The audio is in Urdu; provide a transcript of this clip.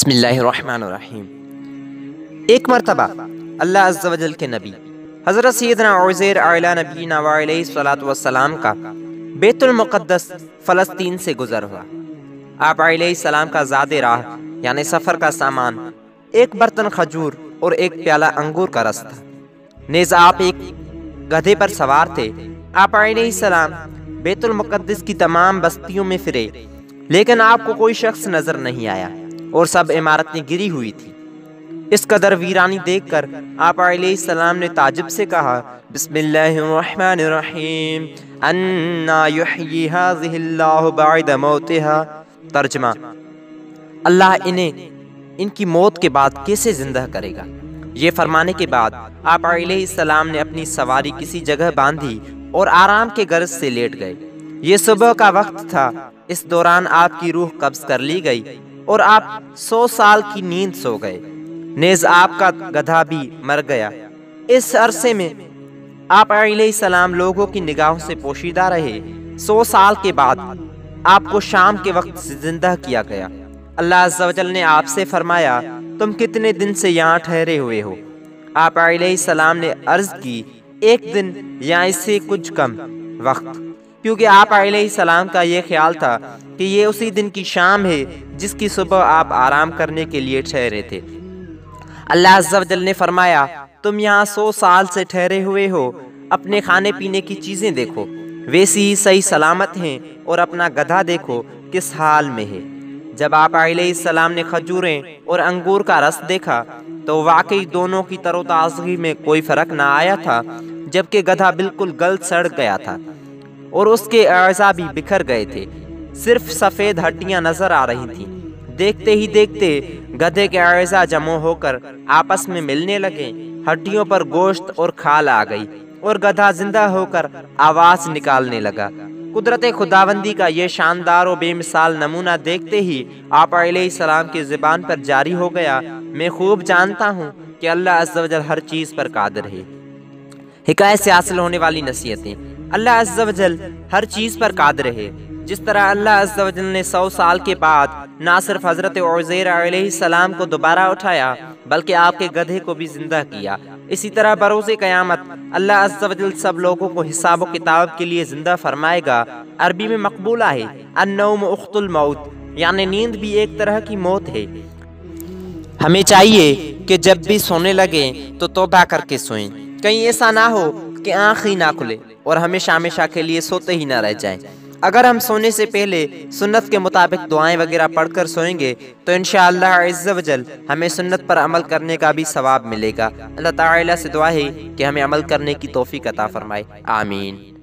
بسم اللہ الرحمن الرحیم۔ ایک مرتبہ اللہ عز و جل کے نبی حضرت سیدنا عزیر علیہ نبینا و علیہ الصلوۃ والسلام کا بیت المقدس فلسطین سے گزر ہوا۔ آپ علیہ السلام کا زاد راہ یعنی سفر کا سامان ایک برتن کھجور اور ایک پیالہ انگور کا رس تھا، نیز آپ ایک گدھے پر سوار تھے۔ آپ علیہ السلام بیت المقدس کی تمام بستیوں میں پھرے، لیکن آپ کو کوئی شخص نظر نہیں آیا اور سب عمارتیں گری ہوئی تھی۔ اس قدر ویرانی دیکھ کر آپ علیہ السلام نے تعجب سے کہا، بسم اللہ الرحمن الرحیم، انا یحیی ھذہ اللہ بعد موتها۔ ترجمہ: اللہ انہیں ان کی موت کے بعد کیسے زندہ کرے گا؟ یہ فرمانے کے بعد آپ علیہ السلام نے اپنی سواری کسی جگہ باندھی اور آرام کے غرض سے لیٹ گئے۔ یہ صبح کا وقت تھا۔ اس دوران آپ کی روح قبض کر لی گئی اور آپ 100 سال کی نیند سو گئے، نیز آپ کا گدھا بھی مر گیا۔ اس عرصے میں آپ علیہ السلام لوگوں کی نگاہوں سے پوشیدہ رہے۔ 100 سال کے بعد آپ کو شام کے وقت زندہ کیا گیا۔ اللہ عز و جل نے آپ سے فرمایا، تم کتنے دن سے یہاں ٹھہرے ہوئے ہو؟ آپ علیہ السلام نے عرض کی، 1 دن یا اس سے کچھ کم وقت، کیونکہ آپ علیہ السلام کا یہ خیال تھا کہ یہ اسی دن کی شام ہے جس کی صبح آپ آرام کرنے کے لیے ٹھہرے تھے۔ اللہ عز و جل نے فرمایا، تم یہاں 100 سال سے ٹھہرے ہوئے ہو، اپنے کھانے پینے کی چیزیں دیکھو، ویسی ہی صحیح سلامت ہیں، اور اپنا گدھا دیکھو کس حال میں ہے۔ جب آپ علیہ السلام نے کھجوریں اور انگور کا رس دیکھا تو واقعی دونوں کی تر و تازگی میں کوئی فرق نہ آیا تھا، جبکہ گدھا بالکل گل سڑ گیا تھا اور اس کے اعضاء بھی بکھر گئے تھے، صرف سفید ہڈیاں نظر آ رہی تھیں۔ دیکھتے ہی دیکھتے گدھے کے اعضاء جمع ہو کر آپس میں ملنے لگے، ہڈیوں پر گوشت اور کھال آ گئی اور گدھا زندہ ہو کر آواز نکالنے لگا۔ قدرت خداوندی کا یہ شاندار و بے مثال نمونہ دیکھتے ہی آپ علیہ السلام کی زبان پر جاری ہو گیا، میں خوب جانتا ہوں کہ اللہ عز و جل ہر چیز پر قادر ہے۔ حکایت سے حاصل ہونے والی نصیحتیں: اللہ عز و جل ہر چیز پر قادر ہے۔ جس طرح اللہ عز و جل نے 100 سال کے بعد نہ صرف حضرت عزیر علیہ السلام کو دوبارہ اٹھایا بلکہ آپ کے گدھے کو بھی زندہ کیا، اسی طرح بروز قیامت اللہ عز و جل سب لوگوں کو حساب و کتاب کے لیے زندہ فرمائے گا۔ عربی میں مقبولہ ہے، النوم اخت الموت، یعنی نیند بھی ایک طرح کی موت ہے۔ ہمیں چاہیے کہ جب بھی سونے لگیں تو توبہ کر کے سوئیں، کہیں ایسا نہ ہو کہ آنکھ ہی نہ کھلے اور ہمیشہ ہمیشہ کے لیے سوتے ہی نہ رہ جائیں۔ اگر ہم سونے سے پہلے سنت کے مطابق دعائیں وغیرہ پڑھ کر سوئیں گے تو انشاءاللہ عز و جل ہمیں سنت پر عمل کرنے کا بھی ثواب ملے گا۔ اللہ تعالیٰ سے دعا ہے کہ ہمیں عمل کرنے کی توفیق عطا فرمائے، آمین۔